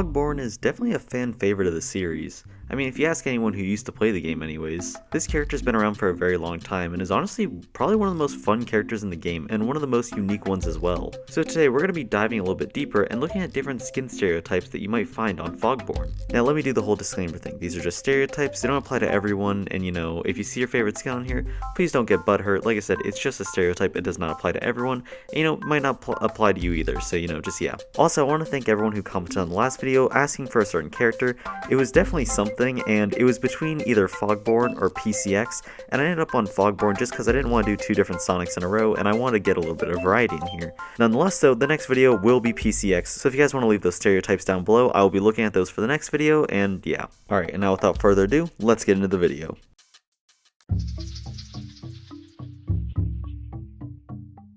Fogborn is definitely a fan favorite of the series. I mean, if you ask anyone who used to play the game anyways, this character's been around for a very long time and is honestly probably one of the most fun characters in the game and one of the most unique ones as well. So today we're going to be diving a little bit deeper and looking at different skin stereotypes that you might find on Fogborn. Now let me do the whole disclaimer thing. These are just stereotypes, they don't apply to everyone, and you know, if you see your favorite skin on here, please don't get butthurt. Like I said, it's just a stereotype, it does not apply to everyone, and you know, it might not apply to you either, so you know, just yeah. Also, I want to thank everyone who commented on the last video asking for a certain character. It was definitely something, and it was between either Fogborn or PCX, and I ended up on Fogborn just because I didn't want to do two different Sonics in a row, and I wanted to get a little bit of variety in here. Nonetheless though, the next video will be PCX, so if you guys want to leave those stereotypes down below, I will be looking at those for the next video, and yeah. Alright, and now without further ado, let's get into the video.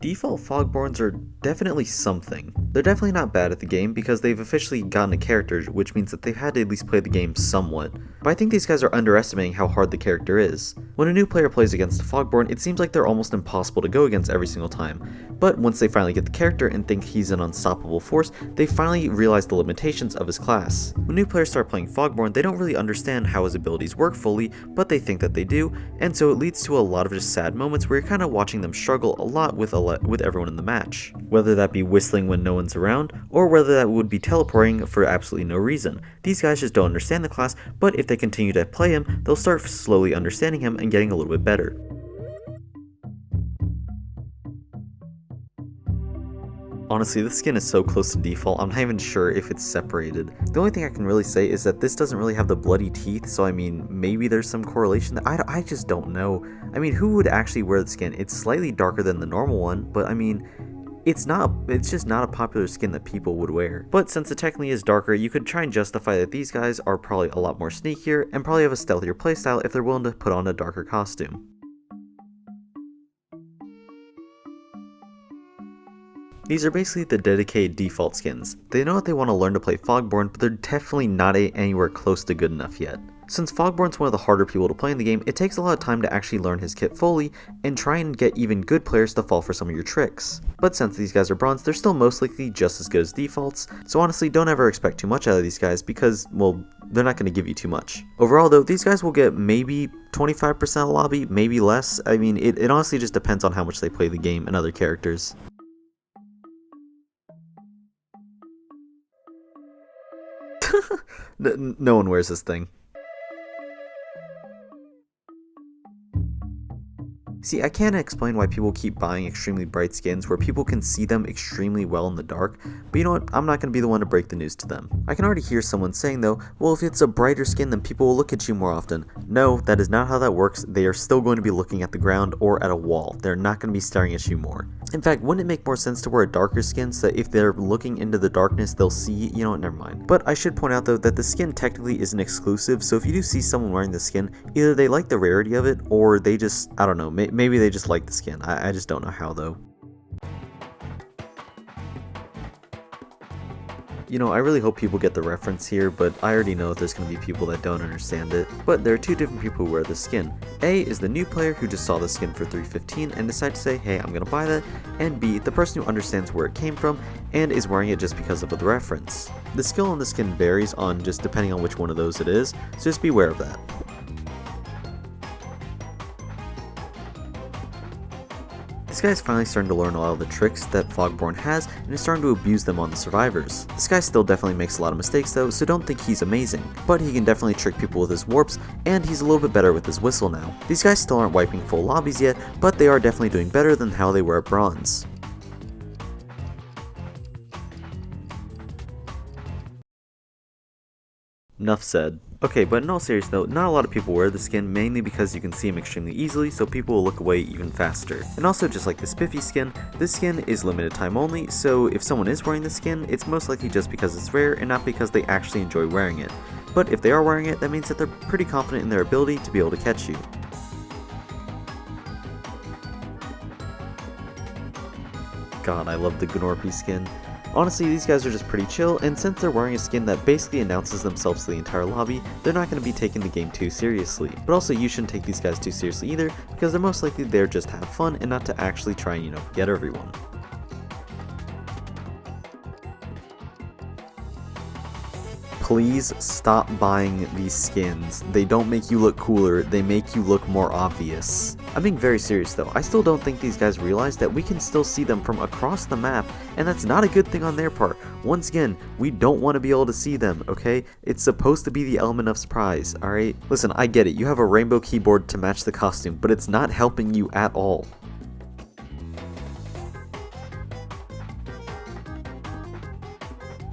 Default Fogborns are definitely something. They're definitely not bad at the game because they've officially gotten a character, which means that they've had to at least play the game somewhat. But I think these guys are underestimating how hard the character is. When a new player plays against a Fogborn, it seems like they're almost impossible to go against every single time. But once they finally get the character and think he's an unstoppable force, they finally realize the limitations of his class. When new players start playing Fogborn, they don't really understand how his abilities work fully, but they think that they do, and so it leads to a lot of just sad moments where you're kind of watching them struggle a lot with everyone in the match. Whether that be whistling when no one's around, or whether that would be teleporting for absolutely no reason. These guys just don't understand the class, but if they continue to play him, they'll start slowly understanding him and getting a little bit better. Honestly, this skin is so close to default, I'm not even sure if it's separated. The only thing I can really say is that this doesn't really have the bloody teeth, so I mean, maybe there's some correlation that I just don't know. I mean, who would actually wear the skin? It's slightly darker than the normal one, but I mean, it's just not a popular skin that people would wear. But since it technically is darker, you could try and justify that these guys are probably a lot more sneakier and probably have a stealthier playstyle if they're willing to put on a darker costume. These are basically the dedicated default skins. They know that they want to learn to play Fogborn, but they're definitely not anywhere close to good enough yet. Since Fogborn's one of the harder people to play in the game, it takes a lot of time to actually learn his kit fully and try and get even good players to fall for some of your tricks. But since these guys are bronze, they're still most likely just as good as defaults, so honestly don't ever expect too much out of these guys because, well, they're not going to give you too much. Overall though, these guys will get maybe 25% of lobby, maybe less. I mean, it honestly just depends on how much they play the game and other characters. No one wears this thing. See, I can't explain why people keep buying extremely bright skins where people can see them extremely well in the dark, but you know what, I'm not going to be the one to break the news to them. I can already hear someone saying though, well if it's a brighter skin then people will look at you more often. No, that is not how that works. They are still going to be looking at the ground or at a wall. They're not going to be staring at you more. In fact, wouldn't it make more sense to wear a darker skin so that if they're looking into the darkness they'll see, you know what, never mind. But I should point out though that the skin technically isn't exclusive, so if you do see someone wearing the skin, either they like the rarity of it or they just, I don't know, maybe they just like the skin. I just don't know how though. You know, I really hope people get the reference here, but I already know that there's going to be people that don't understand it. But there are two different people who wear this skin. A is the new player who just saw the skin for $3.15 and decided to say, hey, I'm going to buy that. And B, the person who understands where it came from and is wearing it just because of the reference. The skill on the skin varies on just depending on which one of those it is, so just be aware of that. This guy's finally starting to learn a lot of the tricks that Fogborn has and is starting to abuse them on the survivors. This guy still definitely makes a lot of mistakes though, so don't think he's amazing, but he can definitely trick people with his warps and he's a little bit better with his whistle now. These guys still aren't wiping full lobbies yet, but they are definitely doing better than how they were at bronze. Enough said. Okay, but in all seriousness though, not a lot of people wear the skin, mainly because you can see him extremely easily, so people will look away even faster. And also, just like the Spiffy skin, this skin is limited time only, so if someone is wearing the skin, it's most likely just because it's rare and not because they actually enjoy wearing it. But if they are wearing it, that means that they're pretty confident in their ability to be able to catch you. God, I love the Gnorpy skin. Honestly, these guys are just pretty chill, and since they're wearing a skin that basically announces themselves to the entire lobby, they're not going to be taking the game too seriously. But also, you shouldn't take these guys too seriously either, because they're most likely there just to have fun and not to actually try and, get everyone. please stop buying these skins. They don't make you look cooler, they make you look more obvious. I'm being very serious though. I still don't think these guys realize that we can still see them from across the map, and that's not a good thing on their part. Once again, we don't want to be able to see them, okay? It's supposed to be the element of surprise, alright? Listen, I get it, you have a rainbow keyboard to match the costume, but it's not helping you at all.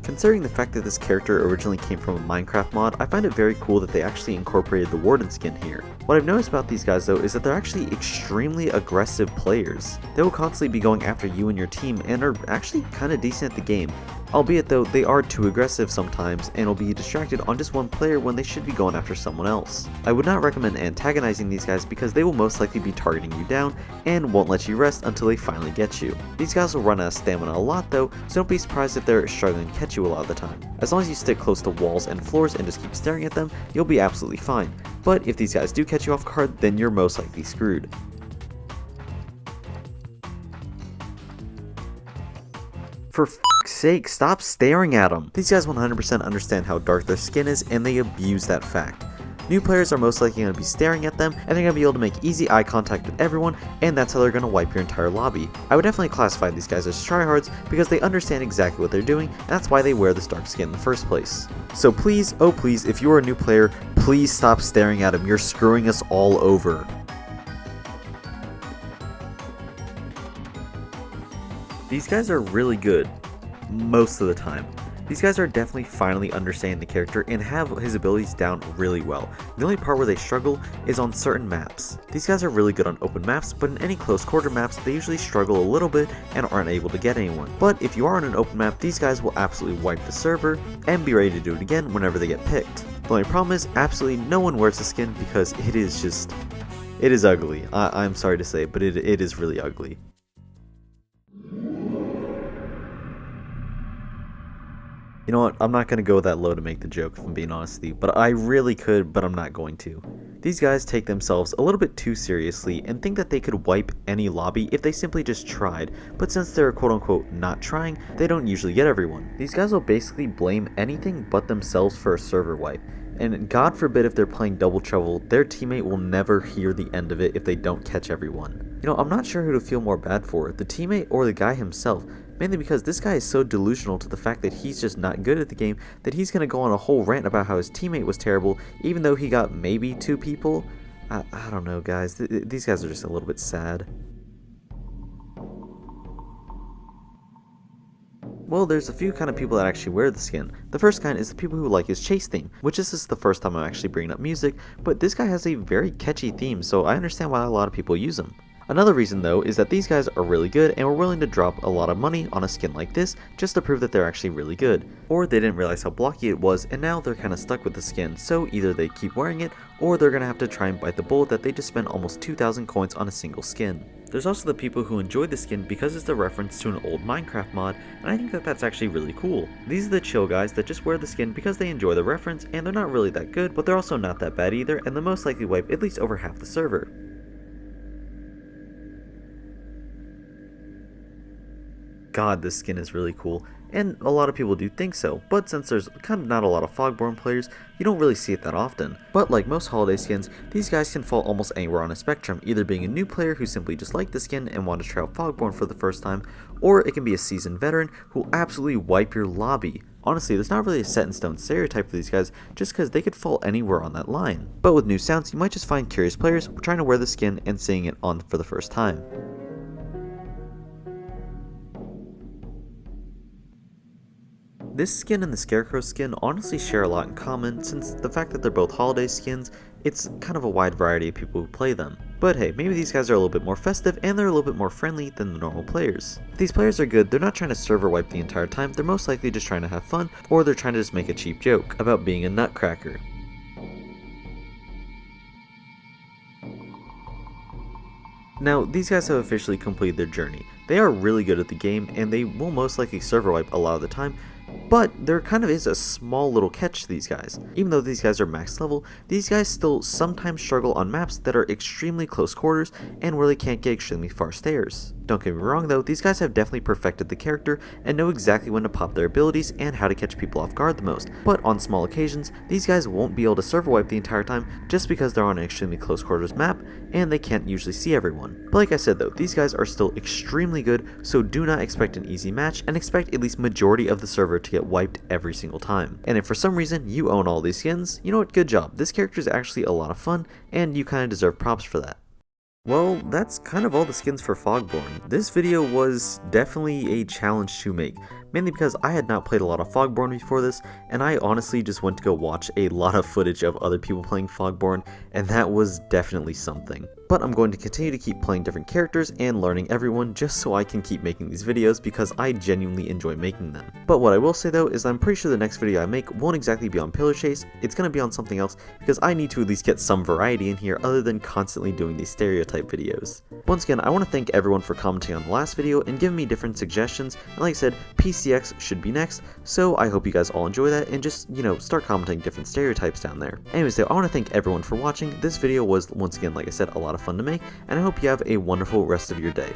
Considering the fact that this character originally came from a Minecraft mod, I find it very cool that they actually incorporated the Warden skin here. What I've noticed about these guys though is that they're actually extremely aggressive players. They will constantly be going after you and your team and are actually kinda decent at the game. Albeit though, they are too aggressive sometimes and will be distracted on just one player when they should be going after someone else. I would not recommend antagonizing these guys because they will most likely be targeting you down and won't let you rest until they finally get you. These guys will run out of stamina a lot though, so don't be surprised if they're struggling to catch you a lot of the time. As long as you stick close to walls and floors and just keep staring at them, you'll be absolutely fine. But if these guys do catch you off guard, then you're most likely screwed. For f***'s sake, stop staring at them. These guys 100% understand how dark their skin is and they abuse that fact. New players are most likely going to be staring at them and they're going to be able to make easy eye contact with everyone, and that's how they're going to wipe your entire lobby. I would definitely classify these guys as tryhards because they understand exactly what they're doing, and that's why they wear this dark skin in the first place. So please, oh please, if you are a new player, please stop staring at them. You're screwing us all over. These guys are really good, most of the time. These guys are definitely finally understanding the character and have his abilities down really well. The only part where they struggle is on certain maps. These guys are really good on open maps, but in any close quarter maps, they usually struggle a little bit and aren't able to get anyone. But if you are on an open map, these guys will absolutely wipe the server and be ready to do it again whenever they get picked. The only problem is absolutely no one wears the skin because it is ugly. I'm sorry to say, but it is really ugly. You know what, I'm not going to go that low to make the joke if I'm being honest with you, but I really could, but I'm not going to. These guys take themselves a little bit too seriously and think that they could wipe any lobby if they simply just tried, but since they're quote unquote not trying, they don't usually get everyone. These guys will basically blame anything but themselves for a server wipe, and God forbid if they're playing double trouble, their teammate will never hear the end of it if they don't catch everyone. You know, I'm not sure who to feel more bad for, the teammate or the guy himself. Mainly because this guy is so delusional to the fact that he's just not good at the game that he's going to go on a whole rant about how his teammate was terrible even though he got maybe 2 people. I don't know guys, these guys are just a little bit sad. Well, there's a few kind of people that actually wear the skin. The first kind is the people who like his chase theme, which this is the first time I'm actually bringing up music, but this guy has a very catchy theme, so I understand why a lot of people use him. Another reason though is that these guys are really good and were willing to drop a lot of money on a skin like this just to prove that they're actually really good. Or they didn't realize how blocky it was and now they're kind of stuck with the skin, so either they keep wearing it or they're going to have to try and bite the bullet that they just spent almost 2,000 coins on a single skin. There's also the people who enjoy the skin because it's a reference to an old Minecraft mod, and I think that that's actually really cool. These are the chill guys that just wear the skin because they enjoy the reference and they're not really that good, but they're also not that bad either, and they'll most likely wipe at least over half the server. God, this skin is really cool, and a lot of people do think so, but since there's kind of not a lot of Fogborn players, you don't really see it that often. But like most holiday skins, these guys can fall almost anywhere on a spectrum, either being a new player who simply just liked the skin and want to try out Fogborn for the first time, or it can be a seasoned veteran who will absolutely wipe your lobby. Honestly, there's not really a set in stone stereotype for these guys, just because they could fall anywhere on that line. But with new sounds, you might just find curious players trying to wear the skin and seeing it on for the first time. This skin and the Scarecrow skin honestly share a lot in common, since the fact that they're both holiday skins, it's kind of a wide variety of people who play them. But hey, maybe these guys are a little bit more festive and they're a little bit more friendly than the normal players. If these players are good, they're not trying to server wipe the entire time, they're most likely just trying to have fun, or they're trying to just make a cheap joke about being a nutcracker. Now, these guys have officially completed their journey. They are really good at the game, and they will most likely server wipe a lot of the time, But there kind of is a small little catch to these guys. Even though these guys are max level, these guys still sometimes struggle on maps that are extremely close quarters and where they can't get extremely far stairs. Don't get me wrong though, these guys have definitely perfected the character and know exactly when to pop their abilities and how to catch people off guard the most, but on small occasions, these guys won't be able to server wipe the entire time just because they're on an extremely close quarters map and they can't usually see everyone. But like I said though, these guys are still extremely good, so do not expect an easy match and expect at least majority of the server to get wiped every single time. And if for some reason you own all these skins, you know what, good job. This character is actually a lot of fun and you kind of deserve props for that. Well, that's kind of all the skins for Fogborn. This video was definitely a challenge to make, mainly because I had not played a lot of Fogborn before this, and I honestly just went to go watch a lot of footage of other people playing Fogborn, and that was definitely something. But I'm going to continue to keep playing different characters and learning everyone just so I can keep making these videos because I genuinely enjoy making them. But what I will say though is I'm pretty sure the next video I make won't exactly be on Pillar Chase, it's going to be on something else because I need to at least get some variety in here other than constantly doing these stereotype videos. Once again, I want to thank everyone for commenting on the last video and giving me different suggestions, and like I said, PCX should be next, so I hope you guys all enjoy that and just, start commenting different stereotypes down there. Anyways though, I want to thank everyone for watching. This video was, once again, like I said, a lot of fun to make, and I hope you have a wonderful rest of your day.